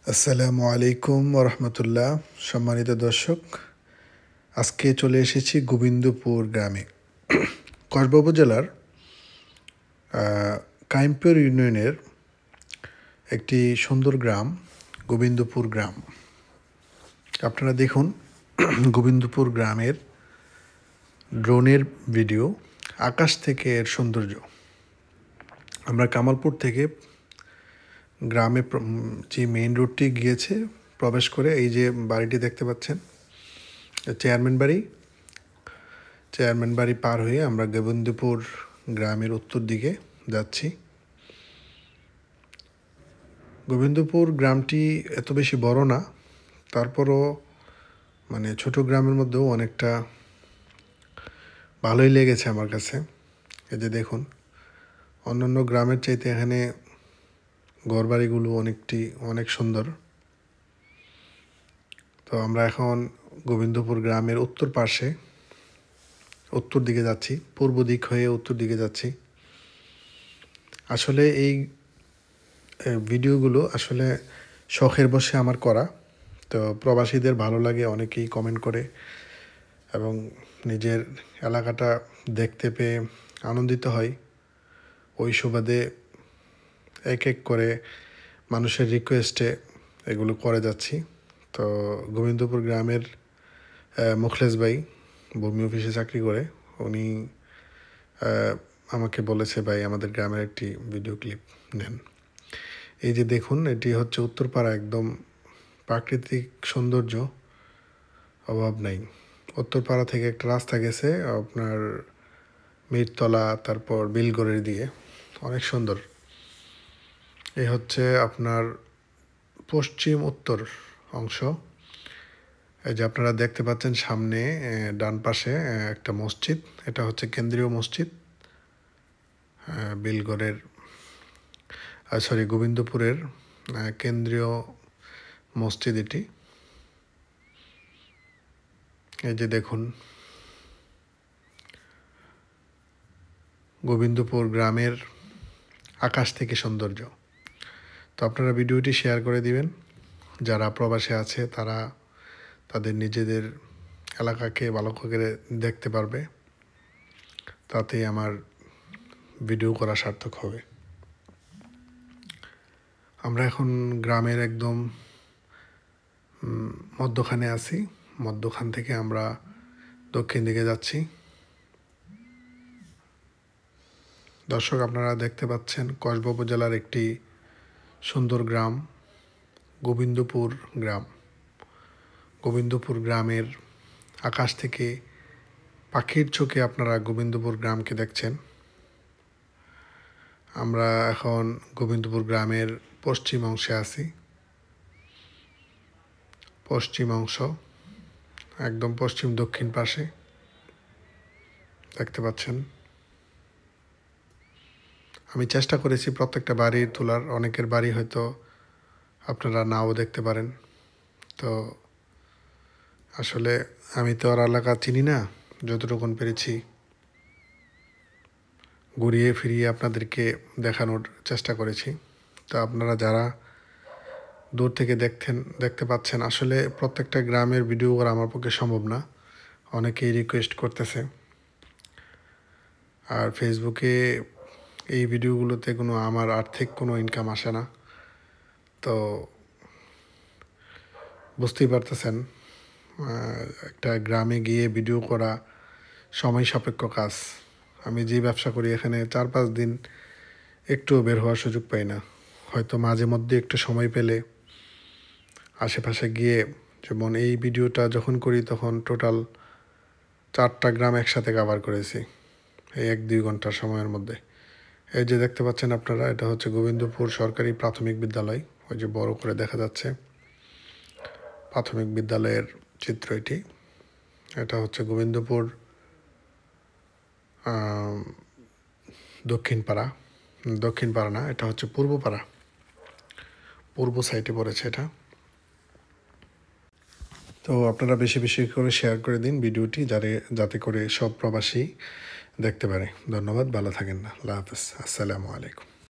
আসসালামু আলাইকুম ওরহমতুল্লাহ। সম্মানিত দর্শক, আজকে চলে এসেছি গোবিন্দপুর গ্রামে। কসবা উপজেলার কাইমপুর ইউনিয়নের একটি সুন্দর গ্রাম গোবিন্দপুর গ্রাম। আপনারা দেখুন গোবিন্দপুর গ্রামের ড্রোনের ভিডিও, আকাশ থেকে এর সৌন্দর্য। আমরা কামালপুর থেকে গ্রামে যে মেইন রোডটি গিয়েছে প্রবেশ করে এই যে বাড়িটি দেখতে পাচ্ছেন, চেয়ারম্যান বাড়ি পার হয়ে আমরা গোবিন্দপুর গ্রামের উত্তর দিকে যাচ্ছি। গোবিন্দপুর গ্রামটি এত বেশি বড় না, তারপরও মানে ছোট গ্রামের মধ্যেও অনেকটা ভালোই লেগেছে আমার কাছে। এই যে দেখুন, অন্যান্য গ্রামের চাইতে এখানে ঘরবাড়িগুলো অনেক সুন্দর। তো আমরা এখন গোবিন্দপুর গ্রামের উত্তর দিকে যাচ্ছি, পূর্ব দিক হয়ে উত্তর দিকে যাচ্ছি। আসলে এই ভিডিওগুলো আসলে শখের বশে আমার করা। তো প্রবাসীদের ভালো লাগে, অনেকেই কমেন্ট করে এবং নিজের এলাকাটা দেখতে পেয়ে আনন্দিত হয়। ওই সুবাদে এক এক করে মানুষের রিকোয়েস্টে এগুলো করে যাচ্ছি। তো গোবিন্দপুর গ্রামের মুখলেস ভাই ভূমি অফিসে চাকরি করে, উনি আমাকে বলেছে, ভাই আমাদের গ্রামের একটি ভিডিও ক্লিপ নেন। এই যে দেখুন, এটি হচ্ছে উত্তরপাড়া, একদম প্রাকৃতিক সৌন্দর্য অভাব নাই। উত্তরপাড়া থেকে একটা রাস্তা গেছে আপনার মিরতলা, তারপর বিলগড়ের দিয়ে, অনেক সুন্দর। এই হচ্ছে আপনার পশ্চিম উত্তর অংশ। এই যে আপনারা দেখতে পাচ্ছেন সামনে ডান পাশে একটা মসজিদ, এটা হচ্ছে কেন্দ্রীয় মসজিদ বিলগড়ের গোবিন্দপুরের কেন্দ্রীয় মসজিদ এটি। এই যে দেখুন গোবিন্দপুর গ্রামের আকাশ থেকে সৌন্দর্য। তো আপনারা ভিডিওটি শেয়ার করে দিবেন। যারা প্রবাসে আছে তারা তাদের নিজেদের এলাকাকে ভালো করে দেখতে পারবে, তাতে আমার ভিডিও করা সার্থক হবে। আমরা এখন গ্রামের একদম মধ্যখানে আছি, মধ্যখান থেকে আমরা দক্ষিণ দিকে যাচ্ছি। দর্শক, আপনারা দেখতে পাচ্ছেন কসবা উপজেলার একটি সুন্দর গ্রাম গোবিন্দপুর গ্রাম। গোবিন্দপুর গ্রামের আকাশ থেকে পাখির চোখে আপনারা গোবিন্দপুর গ্রামকে দেখছেন। আমরা এখন গোবিন্দপুর গ্রামের পশ্চিম অংশে আছি। পশ্চিম অংশ একদম পশ্চিম দক্ষিণ পাশে দেখতে পাচ্ছেন। আমি চেষ্টা করেছি প্রত্যেকটা বাড়ি তোলার, অনেকের বাড়ি হয়তো আপনারা নাও দেখতে পারেন। তো আসলে আমি তো আর এলাকা চিনি না, যতটুকু পেরেছি ঘুরিয়ে ফিরিয়ে আপনাদেরকে দেখানোর চেষ্টা করেছি। তো আপনারা যারা দূর থেকে দেখতে পাচ্ছেন, আসলে প্রত্যেকটা গ্রামের ভিডিও করা আমার পক্ষে সম্ভব না, অনেকেই রিকোয়েস্ট করতেছে। আর ফেসবুকে এই ভিডিওগুলোতে আমার আর্থিক কোনো ইনকাম আসে না। তো বুঝতেই পারতেছেন, একটা গ্রামে গিয়ে ভিডিও করা সময় সাপেক্ষ কাজ। আমি যে ব্যবসা করি এখানে 4-5 দিন একটুও বের হওয়ার সুযোগ পাই না। হয়তো মাঝে মধ্যে একটু সময় পেলে আশেপাশে গিয়ে, যেমন এই ভিডিওটা যখন করি তখন টোটাল 4টা গ্রাম একসাথে কভার করেছি এই 1-2 ঘন্টার সময়ের মধ্যে। এই যে দেখতে পাচ্ছেন আপনারা, এটা হচ্ছে গোবিন্দপুর সরকারি প্রাথমিক বিদ্যালয়, ওই যে বড় করে দেখা যাচ্ছে প্রাথমিক বিদ্যালয়ের চিত্র এটি। এটা হচ্ছে গোবিন্দপুর দক্ষিণ পাড়া না, এটা হচ্ছে পূর্ব সাইডে পড়েছে এটা। তো আপনারা বেশি বেশি করে শেয়ার করে দিন ভিডিওটি, যাতে করে সব প্রবাসী দেখতে পারে। ধন্যবাদ, ভালো থাকেন। আল্লাহ হাফেজ, আসসালামু আলাইকুম।